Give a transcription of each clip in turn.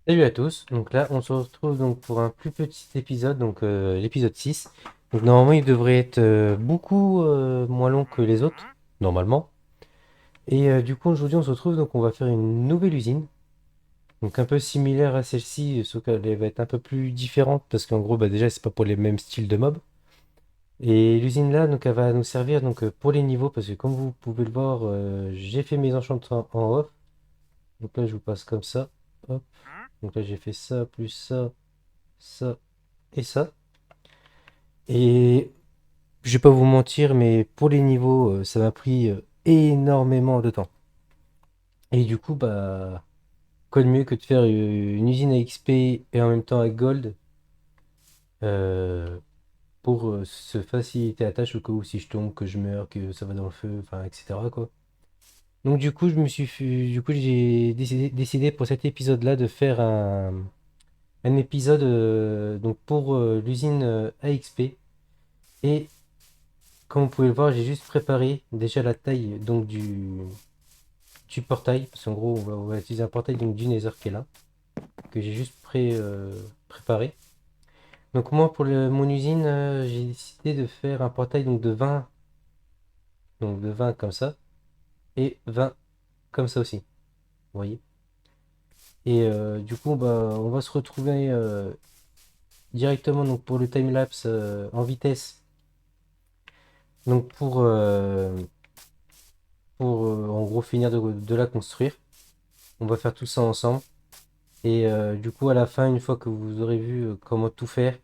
Salut à tous, donc là on se retrouve donc pour un plus petit épisode, donc l'épisode 6. Donc normalement il devrait être beaucoup moins long que les autres, normalement. Et du coup aujourd'hui on se retrouve donc on va faire une nouvelle usine, donc un peu similaire à celle-ci, sauf qu'elle va être un peu plus différente parce qu'en gros bah déjà c'est pas pour les mêmes styles de mobs. Et l'usine là donc elle va nous servir donc pour les niveaux parce que comme vous pouvez le voir j'ai fait mes enchantements en off. Donc là je vous passe comme ça, hop. Donc là j'ai fait ça plus ça, ça et ça. Et je vais pas vous mentir, mais pour les niveaux, ça m'a pris énormément de temps. Et du coup, bah, quoi de mieux que de faire une usine à XP et en même temps à Gold euh, pour se faciliter la tâche au cas où si je tombe, que je meurs, que ça va dans le feu, enfin, etc. quoi. Donc du coup, du coup, j'ai décidé pour cet épisode-là de faire un épisode donc pour l'usine AXP. Et comme vous pouvez le voir, j'ai juste préparé déjà la taille donc du portail, parce qu'en gros on va utiliser un portail donc du Nether qui est là, que j'ai juste préparé. Donc moi pour mon usine, j'ai décidé de faire un portail donc de 20 comme ça, et 20 comme ça aussi, vous voyez. Et du coup bah, on va se retrouver directement donc pour le timelapse en vitesse, donc pour en gros finir de la construire. On va faire tout ça ensemble. Et du coup, à la fin, une fois que vous aurez vu comment tout faire,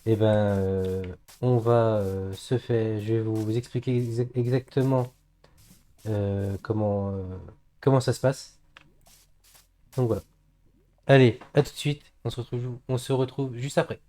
eh ben, on va se faire. Je vais vous expliquer exactement comment ça se passe. Donc voilà. Allez, à tout de suite. On se retrouve juste après.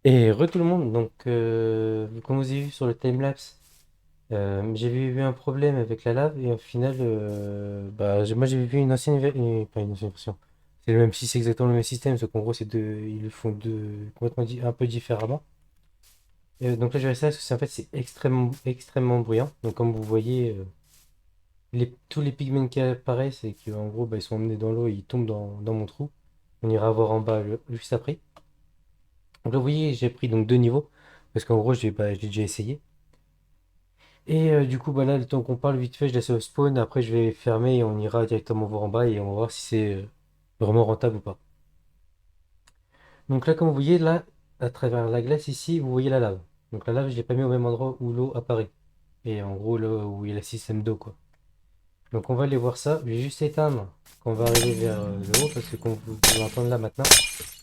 Et re tout le monde, donc comme vous avez vu sur le timelapse, j'avais eu un problème avec la lave et au final, moi j'avais vu une ancienne, pas une ancienne version. C'est le même, si c'est exactement le même système, sauf qu'en gros c'est deux, ils le font complètement un peu différemment. Donc là j'ai réussi parce que en fait c'est extrêmement bruyant. Donc comme vous voyez, tous les pigments qui apparaissent et qui en gros ils sont emmenés dans l'eau et ils tombent dans mon trou. On ira voir en bas juste après. Donc là vous voyez j'ai pris donc deux niveaux parce qu'en gros j'ai déjà essayé. Et du coup, bah là, le temps qu'on parle vite fait, je laisse au spawn. Après, je vais fermer et on ira directement voir en bas et on va voir si c'est vraiment rentable ou pas. Donc là, comme vous voyez, là, à travers la glace ici, vous voyez la lave. Donc la lave, je l'ai pas mis au même endroit où l'eau apparaît. Et en gros, là où il y a le système d'eau, quoi. Donc on va aller voir ça. Je vais juste éteindre quand on va arriver vers le haut parce que comme vous pouvez entendre là maintenant,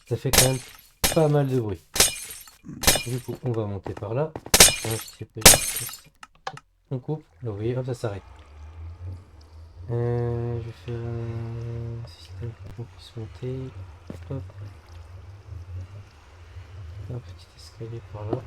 ça fait quand même pas mal de bruit. Du coup, on va monter par là. On coupe. Là, vous voyez, hop, ça s'arrête. Je vais faire un système pour qu'on puisse monter. Hop, un petit escalier par là.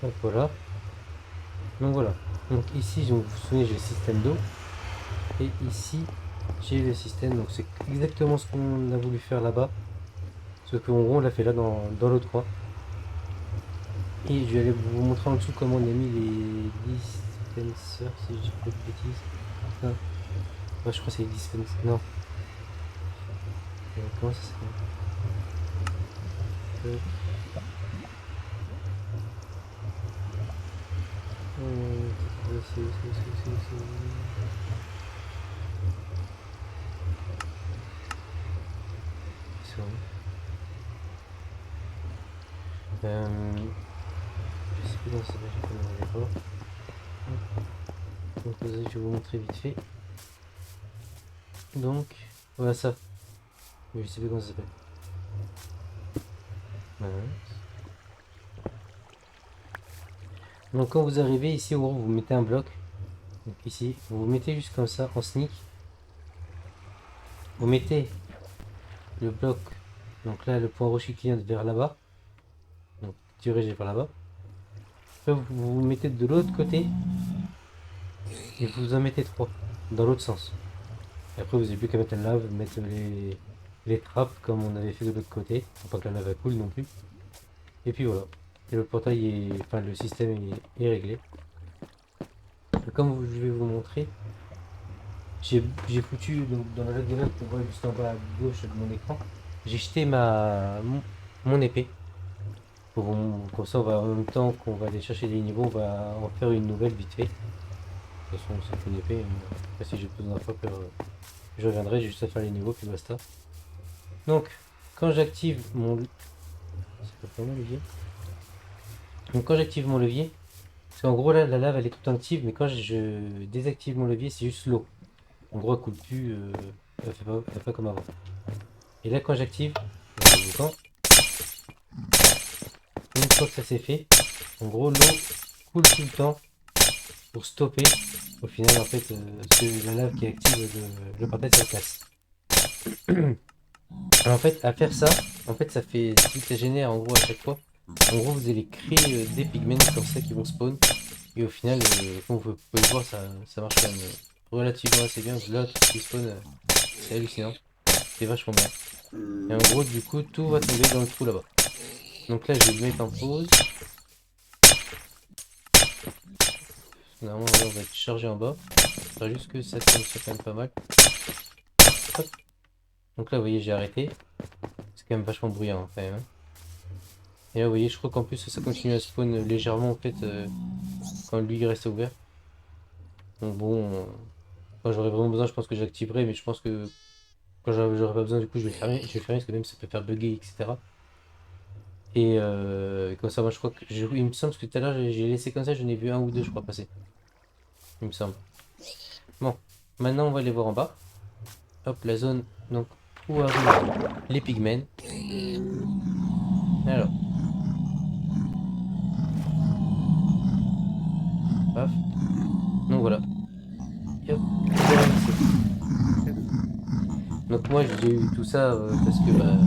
Hop, voilà. Donc voilà. Donc ici, vous vous souvenez, j'ai le système d'eau. Et ici, j'ai le système. Donc c'est exactement ce qu'on a voulu faire là-bas. Sauf qu'en gros, on l'a fait là dans l'autre coin. Et je vais aller vous montrer en dessous comment on a mis les dispensers, si je dis pas de bêtises. Ah. Ouais, je crois que c'est les dispensers. Non. Comment ça s'appelle? Euh, c'est vrai. Je sais plus comment ça s'appelle, je ne me rappelle pas. Donc je vais vous montrer vite fait. Donc, voilà ça. Je sais plus comment ça s'appelle. Voilà. Donc quand vous arrivez ici, en gros, vous mettez un bloc. Donc ici, vous vous mettez juste comme ça en sneak. Vous mettez le bloc. Donc là, le point rouge qui cligne vers là-bas. Donc dirigé vers là-bas. Après, vous vous mettez de l'autre côté et vous en mettez trois dans l'autre sens. Et après, vous n'avez plus qu'à mettre la lave, mettre les trappes comme on avait fait de l'autre côté. Faut pas que la lave coule non plus. Et puis voilà. Et le portail est, enfin le système est réglé. Et comme je vais vous montrer, j'ai foutu donc, dans la log de qu'on voit juste en bas à gauche de mon écran, j'ai jeté mon épée. Comme ça, on va, en même temps qu'on va aller chercher des niveaux, on va en faire une nouvelle vite fait. De toute façon, c'est une épée. Après, si j'ai besoin d'un fois, je reviendrai, j'ai juste à faire les niveaux, puis basta. Donc, quand j'active mon... C'est pas mon levier. Donc, quand j'active mon levier, parce qu'en gros, là, la lave, elle est toute active, mais quand je désactive mon levier, c'est juste l'eau. En gros, elle coule plus, elle fait pas comme avant. Et là, quand j'active, une fois que ça c'est fait, en gros, l'eau coule tout le temps pour stopper. Au final, en fait, c'est la lave qui active le portail, ça casse. En fait, à faire ça, en fait, ça fait tout ça génère en gros à chaque fois. En gros, vous allez créer des pigments comme ça qui vont spawn. Et au final, comme vous pouvez le voir, ça marche quand même relativement assez bien. Là, tout ce qui spawn, c'est hallucinant. C'est vachement bien. Et en gros, du coup, tout va tomber dans le trou là-bas. Donc là, je vais le mettre en pause. Normalement, là, on va être chargé en bas. Il faudra juste que ça tombe sur quand même pas mal. Hop. Donc là, vous voyez, j'ai arrêté. C'est quand même vachement bruyant, hein, quand même. Hein. Et là, vous voyez, je crois qu'en plus, ça continue à spawn légèrement, en fait, quand lui il reste ouvert. Donc bon, quand j'aurai vraiment besoin, je pense que j'activerai, mais je pense que quand j'aurai pas besoin, du coup, je vais le fermer. Je vais le fermer parce que même ça peut faire bugger, etc. Et comme ça, moi, je crois que. Il me semble que tout à l'heure, j'ai laissé comme ça, j'en ai vu un ou deux, je crois, passer. Il me semble. Bon, maintenant, on va aller voir en bas. Hop, la zone. Donc, où arrivent les pigmen. Alors, paf. Donc voilà. Et hop, donc moi j'ai eu tout ça parce que bah,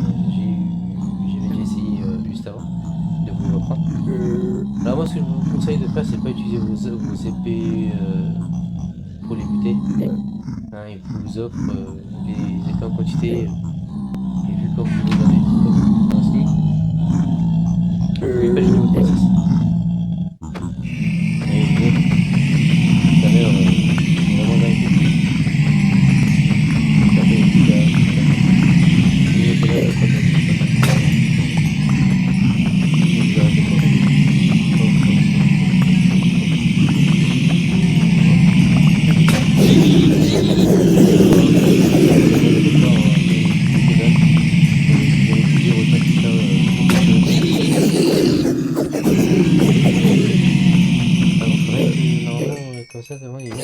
j'avais déjà essayé juste avant de vous reprendre. Alors moi ce que je vous conseille de faire c'est pas utiliser vos épées pour les buter. Hein, ils vous offrent des épées en quantité et vu comme vous les avez comme un sneak, donc je vais pas niveau 36. Et bon, ça a l'air vraiment dingue. Ça fait des dégâts, et c'est là, ça passe. Donc, je vais arrêter quoi. Comme ça, c'est bon, il est.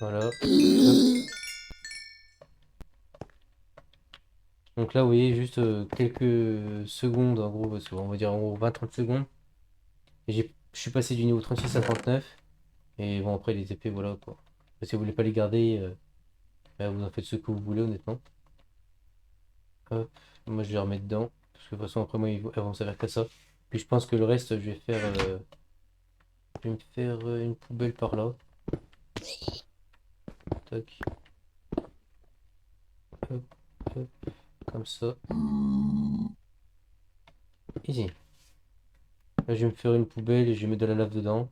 Voilà. Hop. Donc là, vous voyez juste quelques secondes, en gros, parce qu'on va dire en gros 20-30 secondes. Et je suis passé du niveau 36 à 39. Et bon, après, les épées, voilà quoi. Si vous voulez pas les garder, bah, vous en faites ce que vous voulez, honnêtement. Hop. Moi, je les remets dedans. Parce que de toute façon, après, moi, elles vont servir qu'à ça. Puis je pense que le reste, je vais faire. Je vais me faire une poubelle par là. Tac. Hop, hop. Comme ça. Easy. Là, je vais me faire une poubelle et je vais mettre de la lave dedans.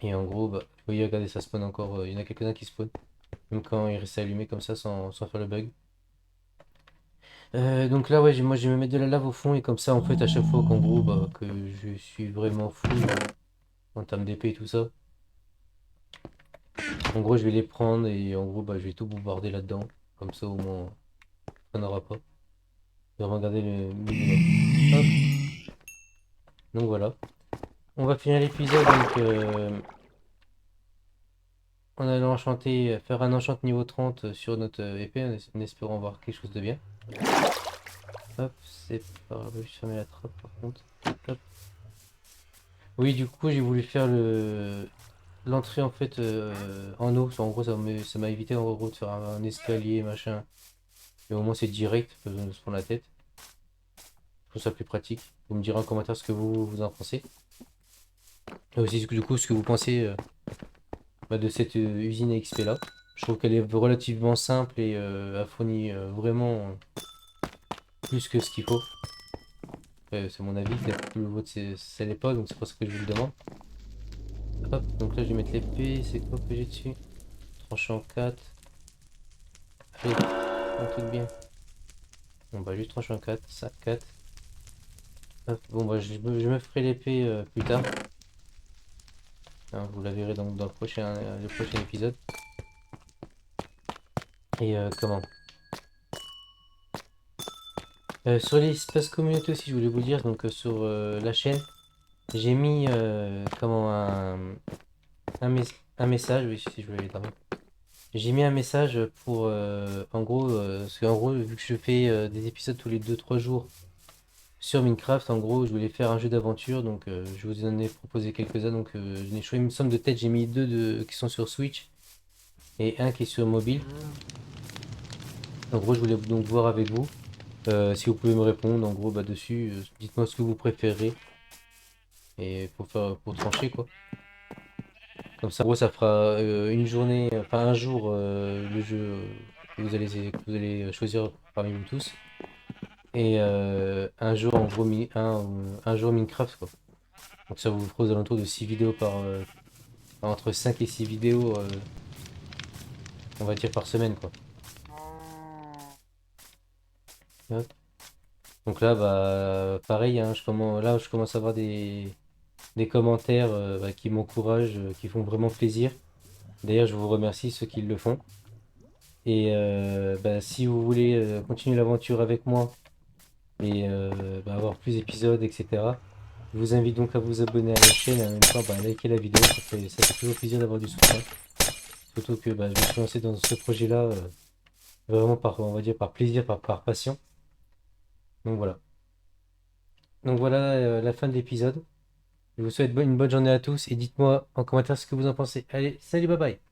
Et en gros, bah, vous voyez, regardez, ça spawn encore. Il y en a quelques-uns qui spawnent. Même quand il reste allumé comme ça sans faire le bug. Donc là, ouais, moi je vais me mettre de la lave au fond. Et comme ça, en fait, à chaque fois qu'en gros, bah, que je suis vraiment fou en termes d'épée et tout ça. En gros, je vais les prendre et en gros, bah, je vais tout bombarder là-dedans. Comme ça, au moins, on n'aura pas. Je vais regarder le minimum. Hop. Donc voilà. On va finir l'épisode donc en allant enchanter, faire un enchant niveau 30 sur notre épée en espérant voir quelque chose de bien. Hop, c'est pas grave, je vais fermer la trappe par contre. Hop. Oui, du coup, j'ai voulu faire l'entrée en fait en eau. En gros, ça m'a évité en gros de faire un escalier, machin. Et au moins, c'est direct, pas besoin de se prendre la tête. Je trouve ça plus pratique. Vous me direz en commentaire ce que vous en pensez. Et aussi, du coup, ce que vous pensez bah, de cette usine à XP là. Je trouve qu'elle est relativement simple et a fourni vraiment plus que ce qu'il faut. C'est mon avis, peut-être que le vôtre ça l'est pas, donc c'est pour ça que je vous le demande. Hop, donc là je vais mettre l'épée, c'est quoi que j'ai dessus? Tranchant 4. Allez, un truc bien. Bon bah juste tranchant 4, ça 4. Hop, bon bah je me ferai l'épée plus tard. Hein, vous la verrez dans le prochain épisode. Et comment? Sur l'espace communauté aussi, je voulais vous dire, donc sur la chaîne, j'ai mis comment un message, oui, si je voulais dans j'ai mis un message pour en gros, parce qu'en gros, vu que je fais des épisodes tous les 2-3 jours sur Minecraft, en gros, je voulais faire un jeu d'aventure, donc je vous en ai proposé quelques-uns, donc je n'ai choisi une somme de tête, j'ai mis deux qui sont sur Switch et un qui est sur mobile. En gros, je voulais donc voir avec vous si vous pouvez me répondre, en gros, bah dessus, dites-moi ce que vous préférez et pour trancher quoi. Comme ça, en gros, ça fera une journée, enfin un jour, le jeu que vous allez choisir parmi vous tous. Et un jour, en gros, un jour Minecraft, quoi. Donc ça vous fera aux alentours de 6 vidéos entre 5 et 6 vidéos, on va dire par semaine, quoi. Hop. Donc là, bah, pareil, hein, là, je commence à avoir des commentaires bah, qui m'encouragent, qui font vraiment plaisir. D'ailleurs, je vous remercie ceux qui le font. Et bah, si vous voulez continuer l'aventure avec moi et bah, avoir plus d'épisodes, etc., Je vous invite donc à vous abonner à la chaîne et en même temps bah, à liker la vidéo, ça fait toujours plaisir d'avoir du soutien. Surtout que bah, je me suis lancé dans ce projet-là vraiment par, on va dire, par plaisir, par passion. Donc voilà. Donc voilà la fin de l'épisode. Je vous souhaite une bonne journée à tous et dites-moi en commentaire ce que vous en pensez. Allez, salut, bye bye!